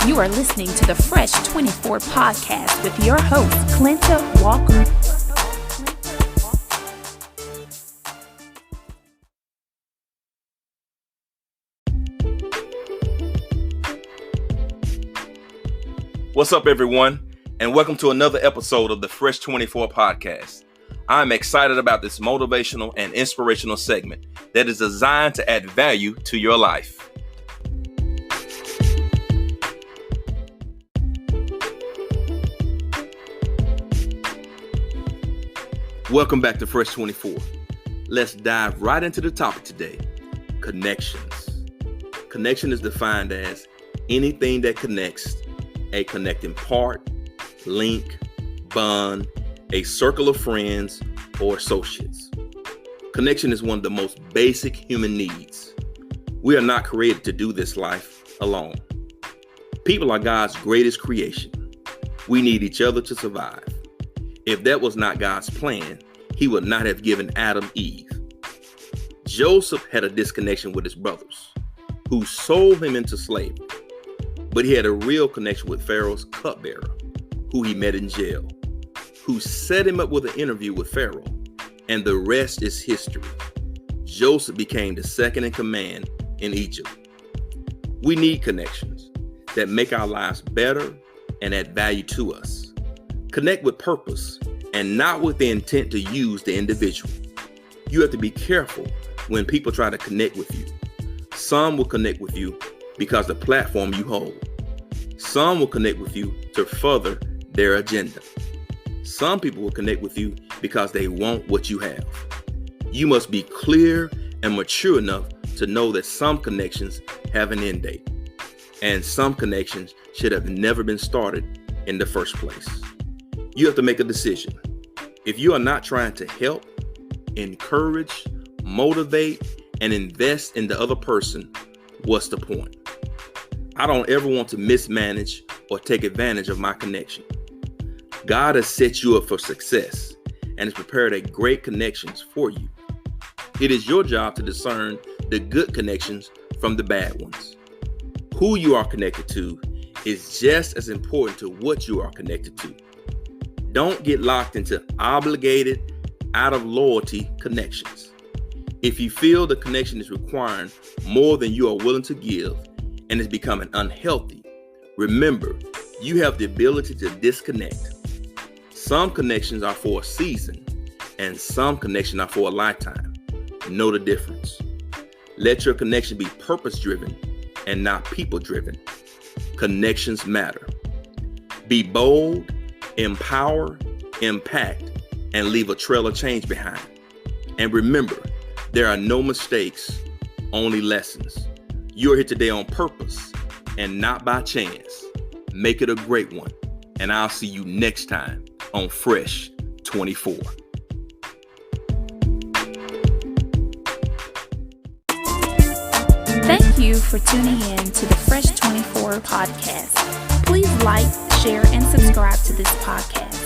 You are listening to the Fresh 24 podcast with your host, Clinta Walker. What's up, everyone, and welcome to another episode of the Fresh 24 podcast. I'm excited about this motivational and inspirational segment that is designed to add value to your life. Welcome back to Fresh 24. Let's dive right into the topic today, connections. Connection is defined as anything that connects, a connecting part, link, bond, a circle of friends, or associates. Connection is one of the most basic human needs. We are not created to do this life alone. People are God's greatest creation. We need each other to survive. If that was not God's plan, He would not have given Adam Eve. Joseph had a disconnection with his brothers, who sold him into slavery. But he had a real connection with Pharaoh's cupbearer, who he met in jail, who set him up with an interview with Pharaoh, and the rest is history. Joseph became the second in command in Egypt. We need connections that make our lives better and add value to us. Connect with purpose and not with the intent to use the individual. You have to be careful when people try to connect with you. Some will connect with you because the platform you hold. Some will connect with you to further their agenda. Some people will connect with you because they want what you have. You must be clear and mature enough to know that some connections have an end date, and some connections should have never been started in the first place. You have to make a decision. If you are not trying to help, encourage, motivate, and invest in the other person, what's the point? I don't ever want to mismanage or take advantage of my connection. God has set you up for success and has prepared a great connections for you. It is your job to discern the good connections from the bad ones. Who you are connected to is just as important to what you are connected to. Don't get locked into obligated, out of loyalty connections. If you feel the connection is requiring more than you are willing to give and is becoming unhealthy, remember, you have the ability to disconnect. Some connections are for a season and some connections are for a lifetime. Know the difference. Let your connection be purpose-driven and not people-driven. Connections matter. Be bold, empower, impact, and leave a trail of change behind. And remember, there are no mistakes, only lessons. You're here today on purpose and not by chance. Make it a great one. And I'll see you next time on Fresh 24. Thank you for tuning in to the Fresh 24 podcast. Please like, share, and subscribe to this podcast.